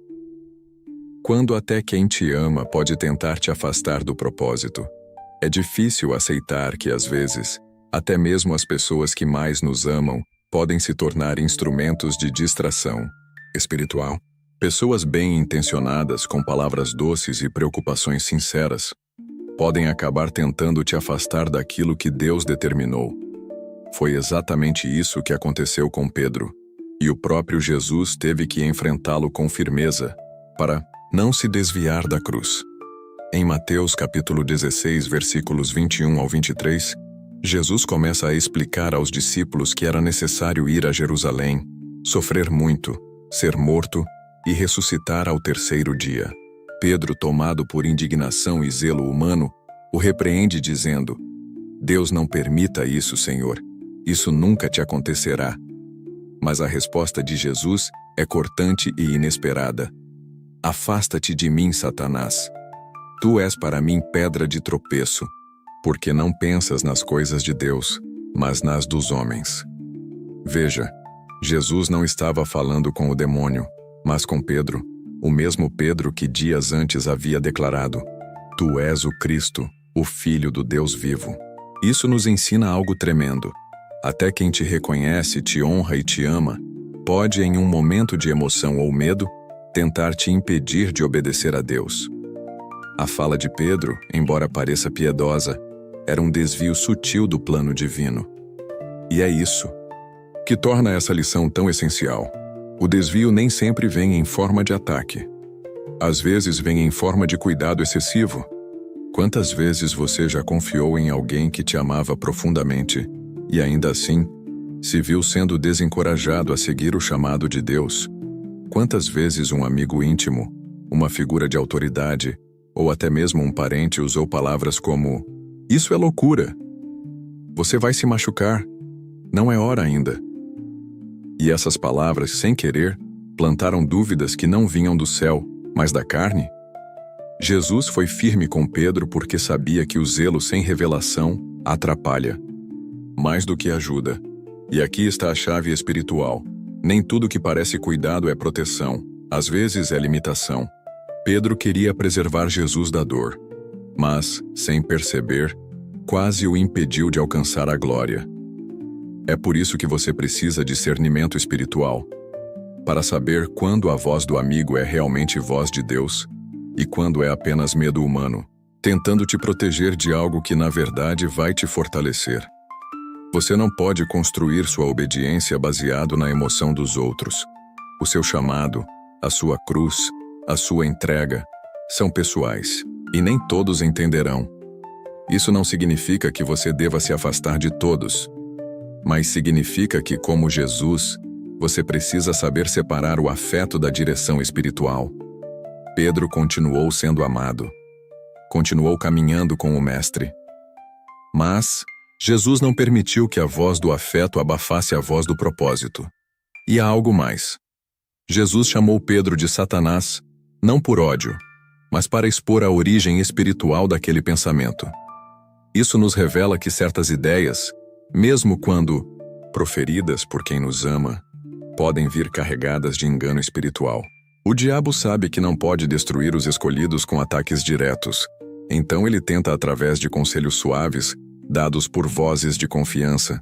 Quando até quem te ama pode tentar te afastar do propósito, é difícil aceitar que às vezes, até mesmo as pessoas que mais nos amam podem se tornar instrumentos de distração espiritual. Pessoas bem-intencionadas com palavras doces e preocupações sinceras podem acabar tentando te afastar daquilo que Deus determinou. Foi exatamente isso que aconteceu com Pedro, e o próprio Jesus teve que enfrentá-lo com firmeza para não se desviar da cruz. Em Mateus capítulo 16, versículos 21 ao 23, Jesus começa a explicar aos discípulos que era necessário ir a Jerusalém, sofrer muito, ser morto e ressuscitar ao terceiro dia. Pedro, tomado por indignação e zelo humano, o repreende dizendo: Deus não permita isso, Senhor. Isso nunca te acontecerá. Mas a resposta de Jesus é cortante e inesperada. Afasta-te de mim, Satanás. Tu és para mim pedra de tropeço, porque não pensas nas coisas de Deus, mas nas dos homens. Veja, Jesus não estava falando com o demônio, mas com Pedro, o mesmo Pedro que dias antes havia declarado: Tu és o Cristo, o Filho do Deus vivo. Isso nos ensina algo tremendo. Até quem te reconhece, te honra e te ama, pode, em um momento de emoção ou medo, tentar te impedir de obedecer a Deus. A fala de Pedro, embora pareça piedosa, era um desvio sutil do plano divino. E é isso que torna essa lição tão essencial. O desvio nem sempre vem em forma de ataque. Às vezes vem em forma de cuidado excessivo. Quantas vezes você já confiou em alguém que te amava profundamente e ainda assim se viu sendo desencorajado a seguir o chamado de Deus? Quantas vezes um amigo íntimo, uma figura de autoridade ou até mesmo um parente usou palavras como: Isso é loucura. Você vai se machucar. Não é hora ainda. E essas palavras, sem querer, plantaram dúvidas que não vinham do céu, mas da carne? Jesus foi firme com Pedro porque sabia que o zelo sem revelação atrapalha, mais do que ajuda. E aqui está a chave espiritual. Nem tudo que parece cuidado é proteção, às vezes é limitação. Pedro queria preservar Jesus da dor, mas, sem perceber, quase o impediu de alcançar a glória. É por isso que você precisa de discernimento espiritual, para saber quando a voz do amigo é realmente voz de Deus e quando é apenas medo humano, tentando te proteger de algo que na verdade vai te fortalecer. Você não pode construir sua obediência baseado na emoção dos outros. O seu chamado, a sua cruz, a sua entrega, são pessoais, e nem todos entenderão. Isso não significa que você deva se afastar de todos, mas significa que, como Jesus, você precisa saber separar o afeto da direção espiritual. Pedro continuou sendo amado. Continuou caminhando com o Mestre. Mas Jesus não permitiu que a voz do afeto abafasse a voz do propósito. E há algo mais. Jesus chamou Pedro de Satanás, não por ódio, mas para expor a origem espiritual daquele pensamento. Isso nos revela que certas ideias, mesmo quando proferidas por quem nos ama, podem vir carregadas de engano espiritual. O diabo sabe que não pode destruir os escolhidos com ataques diretos, então ele tenta através de conselhos suaves, dados por vozes de confiança.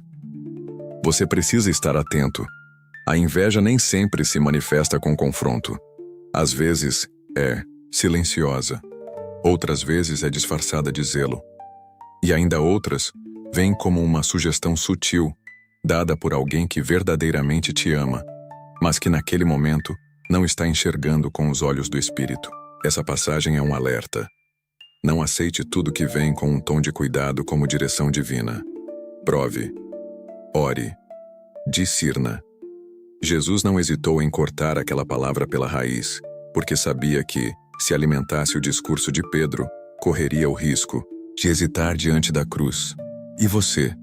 Você precisa estar atento. A inveja nem sempre se manifesta com confronto. Às vezes, é silenciosa. Outras vezes é disfarçada de zelo. E ainda outras, vêm como uma sugestão sutil, dada por alguém que verdadeiramente te ama, mas que naquele momento não está enxergando com os olhos do Espírito. Essa passagem é um alerta. Não aceite tudo que vem com um tom de cuidado como direção divina. Prove. Ore. Discirna. Jesus não hesitou em cortar aquela palavra pela raiz, porque sabia que, se alimentasse o discurso de Pedro, correria o risco de hesitar diante da cruz. E você?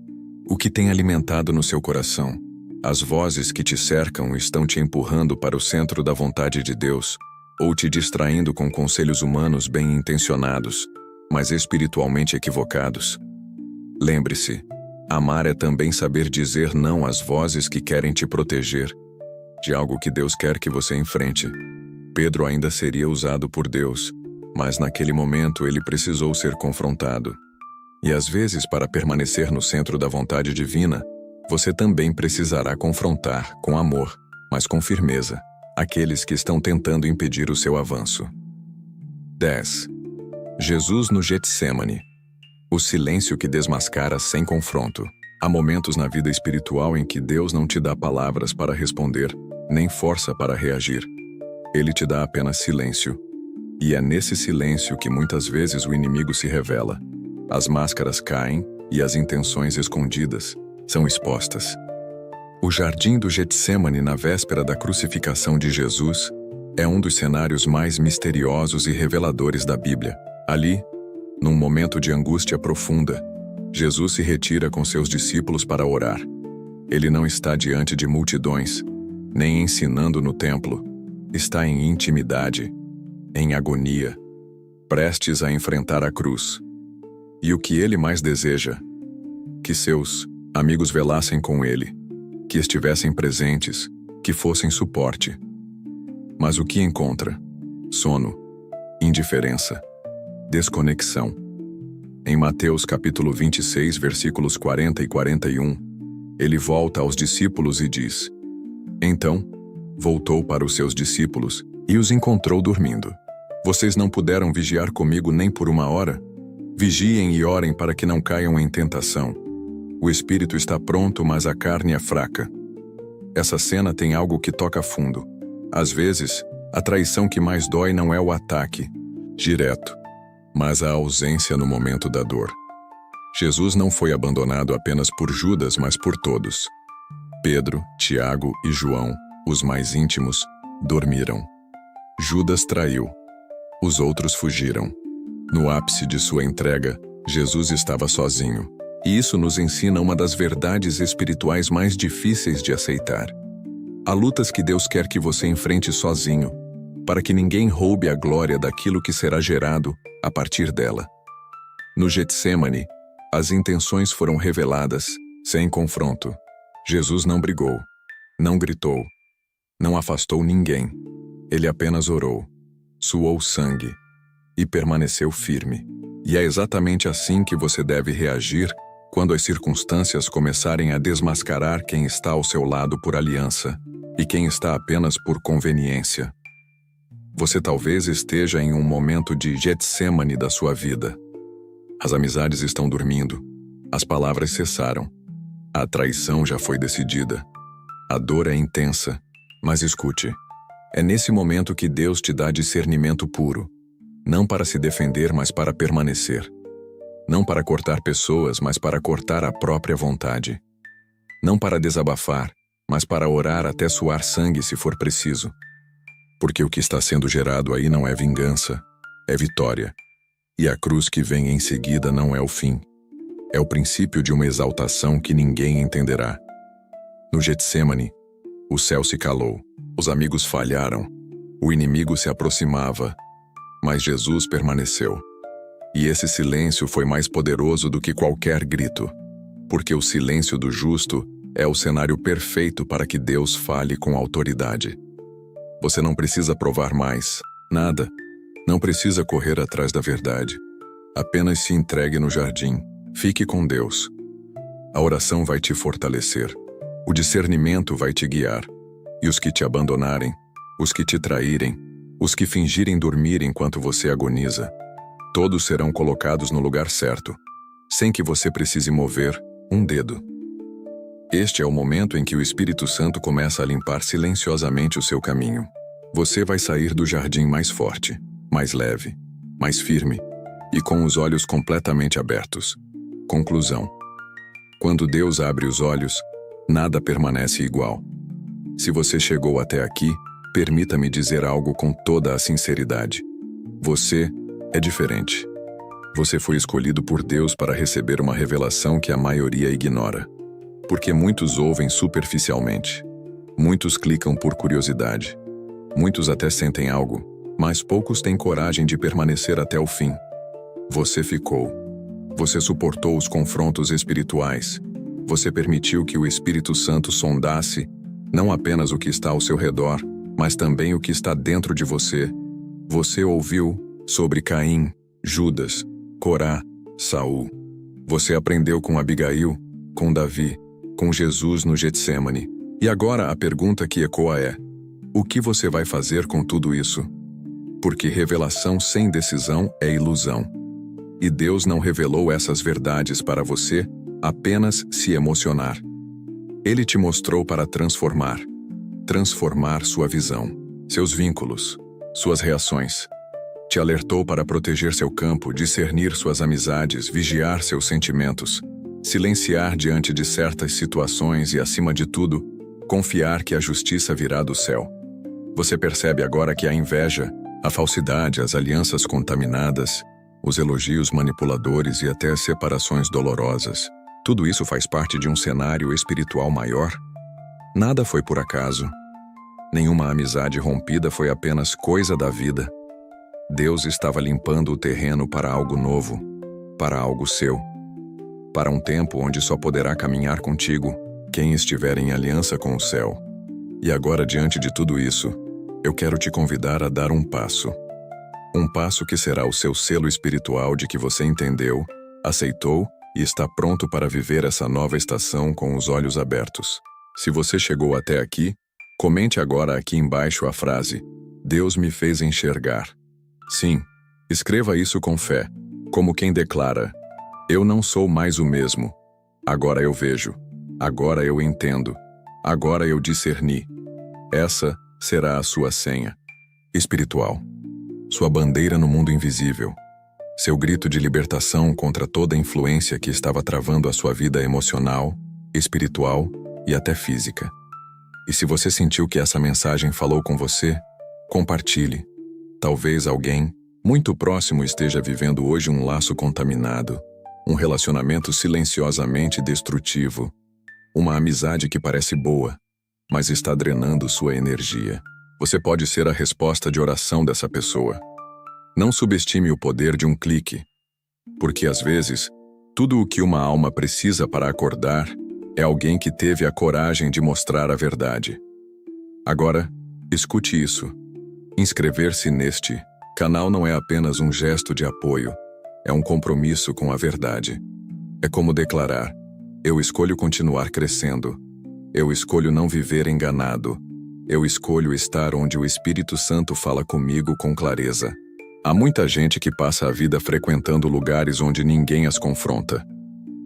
O que tem alimentado no seu coração? As vozes que te cercam estão te empurrando para o centro da vontade de Deus, ou te distraindo com conselhos humanos bem-intencionados, mas espiritualmente equivocados? Lembre-se, amar é também saber dizer não às vozes que querem te proteger de algo que Deus quer que você enfrente. Pedro ainda seria usado por Deus, mas naquele momento ele precisou ser confrontado. E às vezes, para permanecer no centro da vontade divina, você também precisará confrontar, com amor, mas com firmeza, aqueles que estão tentando impedir o seu avanço. 10. Jesus no Getsêmani. O silêncio que desmascara sem confronto. Há momentos na vida espiritual em que Deus não te dá palavras para responder, nem força para reagir. Ele te dá apenas silêncio. E é nesse silêncio que muitas vezes o inimigo se revela. As máscaras caem e as intenções escondidas são expostas. O jardim do Getsêmani na véspera da crucificação de Jesus é um dos cenários mais misteriosos e reveladores da Bíblia. Ali, num momento de angústia profunda, Jesus se retira com seus discípulos para orar. Ele não está diante de multidões, nem ensinando no templo. Está em intimidade, em agonia, prestes a enfrentar a cruz. E o que ele mais deseja? Que seus amigos velassem com ele, que estivessem presentes, que fossem suporte. Mas o que encontra? Sono, indiferença, desconexão. Em Mateus capítulo 26, versículos 40 e 41, ele volta aos discípulos e diz: Então, voltou para os seus discípulos e os encontrou dormindo. Vocês não puderam vigiar comigo nem por uma hora? Vigiem e orem para que não caiam em tentação. O espírito está pronto, mas a carne é fraca. Essa cena tem algo que toca fundo. Às vezes, a traição que mais dói não é o ataque direto, mas a ausência no momento da dor. Jesus não foi abandonado apenas por Judas, mas por todos. Pedro, Tiago e João, os mais íntimos, dormiram. Judas traiu. Os outros fugiram. No ápice de sua entrega, Jesus estava sozinho. E isso nos ensina uma das verdades espirituais mais difíceis de aceitar. Há lutas que Deus quer que você enfrente sozinho, para que ninguém roube a glória daquilo que será gerado a partir dela. No Getsêmani, as intenções foram reveladas, sem confronto. Jesus não brigou, não gritou, não afastou ninguém. Ele apenas orou. suou sangue e permaneceu firme. E é exatamente assim que você deve reagir quando as circunstâncias começarem a desmascarar quem está ao seu lado por aliança e quem está apenas por conveniência. Você talvez esteja em um momento de Getsêmani da sua vida. As amizades estão dormindo, as palavras cessaram, a traição já foi decidida, a dor é intensa, mas escute, é nesse momento que Deus te dá discernimento puro, não para se defender, mas para permanecer. Não para cortar pessoas, mas para cortar a própria vontade. Não para desabafar, mas para orar até suar sangue se for preciso. Porque o que está sendo gerado aí não é vingança, é vitória. E a cruz que vem em seguida não é o fim. É o princípio de uma exaltação que ninguém entenderá. No Getsêmani, o céu se calou, os amigos falharam, o inimigo se aproximava, mas Jesus permaneceu. E esse silêncio foi mais poderoso do que qualquer grito, porque o silêncio do justo é o cenário perfeito para que Deus fale com autoridade. Você não precisa provar mais, nada. Não precisa correr atrás da verdade. Apenas se entregue no jardim. Fique com Deus. A oração vai te fortalecer. O discernimento vai te guiar. E os que te abandonarem, os que te traírem, os que fingirem dormir enquanto você agoniza, todos serão colocados no lugar certo, sem que você precise mover um dedo. Este é o momento em que o Espírito Santo começa a limpar silenciosamente o seu caminho. Você vai sair do jardim mais forte, mais leve, mais firme e com os olhos completamente abertos. Conclusão. Quando Deus abre os olhos, nada permanece igual. Se você chegou até aqui, permita-me dizer algo com toda a sinceridade. Você é diferente. Você foi escolhido por Deus para receber uma revelação que a maioria ignora. Porque muitos ouvem superficialmente. Muitos clicam por curiosidade. Muitos até sentem algo, mas poucos têm coragem de permanecer até o fim. Você ficou. Você suportou os confrontos espirituais. Você permitiu que o Espírito Santo sondasse não apenas o que está ao seu redor, mas também o que está dentro de você. Você ouviu sobre Caim, Judas, Corá, Saul. Você aprendeu com Abigail, com Davi, com Jesus no Getsêmani. E agora a pergunta que ecoa é: o que você vai fazer com tudo isso? Porque revelação sem decisão é ilusão. E Deus não revelou essas verdades para você apenas se emocionar. Ele te mostrou para transformar sua visão, seus vínculos, suas reações. Te alertou para proteger seu campo, discernir suas amizades, vigiar seus sentimentos, silenciar diante de certas situações e, acima de tudo, confiar que a justiça virá do céu. Você percebe agora que a inveja, a falsidade, as alianças contaminadas, os elogios manipuladores e até as separações dolorosas, tudo isso faz parte de um cenário espiritual maior? Nada foi por acaso. Nenhuma amizade rompida foi apenas coisa da vida. Deus estava limpando o terreno para algo novo, para algo seu, para um tempo onde só poderá caminhar contigo quem estiver em aliança com o céu. E agora, diante de tudo isso, eu quero te convidar a dar um passo. Um passo que será o seu selo espiritual de que você entendeu, aceitou e está pronto para viver essa nova estação com os olhos abertos. Se você chegou até aqui, comente agora aqui embaixo a frase: Deus me fez enxergar. Sim, escreva isso com fé, como quem declara: eu não sou mais o mesmo. Agora eu vejo. Agora eu entendo. Agora eu discerni. Essa será a sua senha espiritual. Sua bandeira no mundo invisível. Seu grito de libertação contra toda a influência que estava travando a sua vida emocional, espiritual e até física. E se você sentiu que essa mensagem falou com você, compartilhe. Talvez alguém muito próximo esteja vivendo hoje um laço contaminado, um relacionamento silenciosamente destrutivo, uma amizade que parece boa, mas está drenando sua energia. Você pode ser a resposta de oração dessa pessoa. Não subestime o poder de um clique, porque às vezes, tudo o que uma alma precisa para acordar é alguém que teve a coragem de mostrar a verdade. Agora, escute isso. Inscrever-se neste Canal não é apenas um gesto de apoio, é um compromisso com a verdade. É como declarar: eu escolho continuar crescendo. Eu escolho não viver enganado. Eu escolho estar onde o Espírito Santo fala comigo com clareza. Há muita gente que passa a vida frequentando lugares onde ninguém as confronta,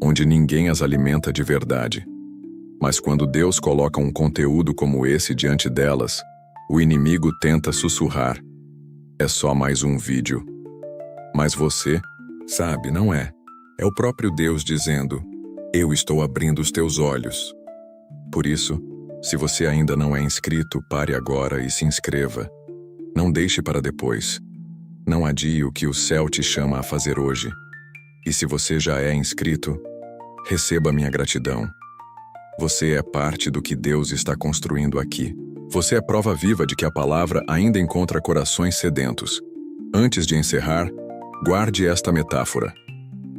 onde ninguém as alimenta de verdade. Mas quando Deus coloca um conteúdo como esse diante delas, o inimigo tenta sussurrar: é só mais um vídeo. Mas você sabe, não é? É o próprio Deus dizendo: eu estou abrindo os teus olhos. Por isso, se você ainda não é inscrito, pare agora e se inscreva. Não deixe para depois. Não adie o que o céu te chama a fazer hoje. E se você já é inscrito, receba minha gratidão. Você é parte do que Deus está construindo aqui. Você é prova viva de que a palavra ainda encontra corações sedentos. Antes de encerrar, guarde esta metáfora.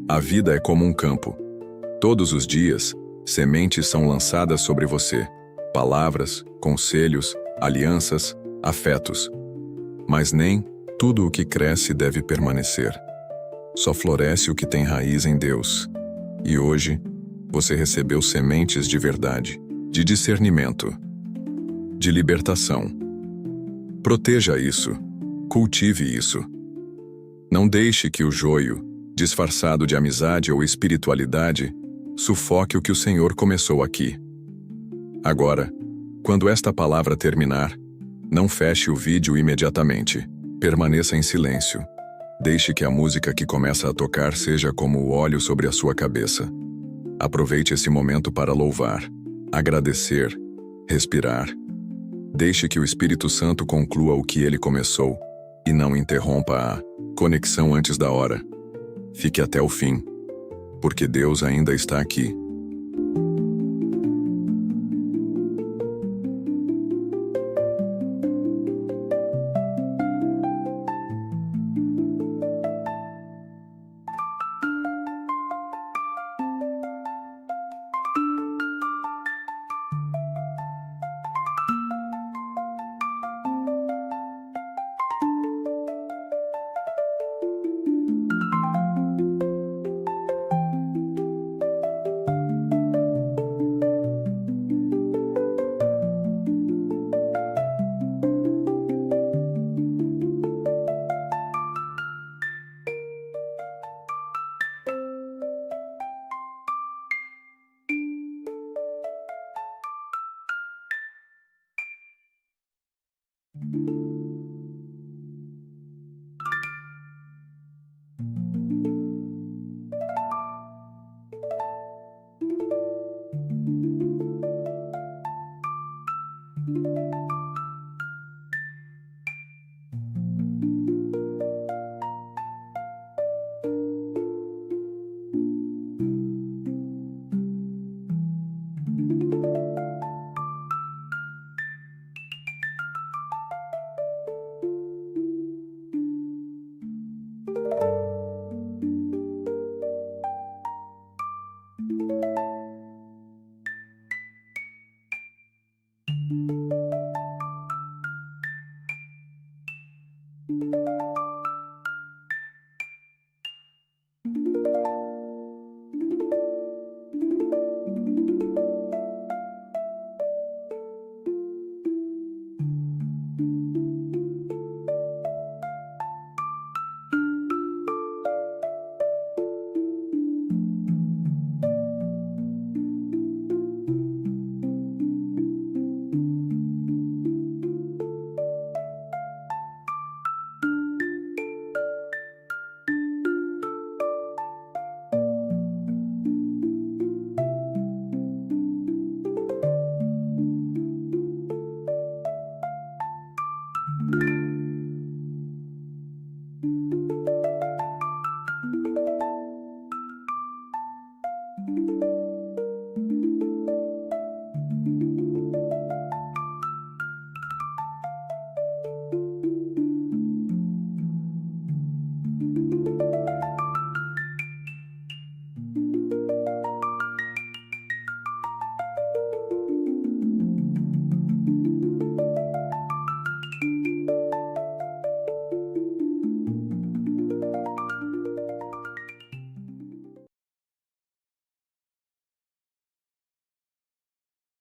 A vida é como um campo. Todos os dias, sementes são lançadas sobre você. Palavras, conselhos, alianças, afetos. Mas nem tudo o que cresce deve permanecer. Só floresce o que tem raiz em Deus. E hoje, você recebeu sementes de verdade, de discernimento, de libertação. Proteja isso. Cultive isso. Não deixe que o joio, disfarçado de amizade ou espiritualidade, sufoque o que o Senhor começou aqui. Agora, quando esta palavra terminar, não feche o vídeo imediatamente. Permaneça em silêncio. Deixe que a música que começa a tocar seja como o óleo sobre a sua cabeça. Aproveite esse momento para louvar, agradecer, respirar. Deixe que o Espírito Santo conclua o que ele começou e não interrompa a conexão antes da hora. Fique até o fim, porque Deus ainda está aqui.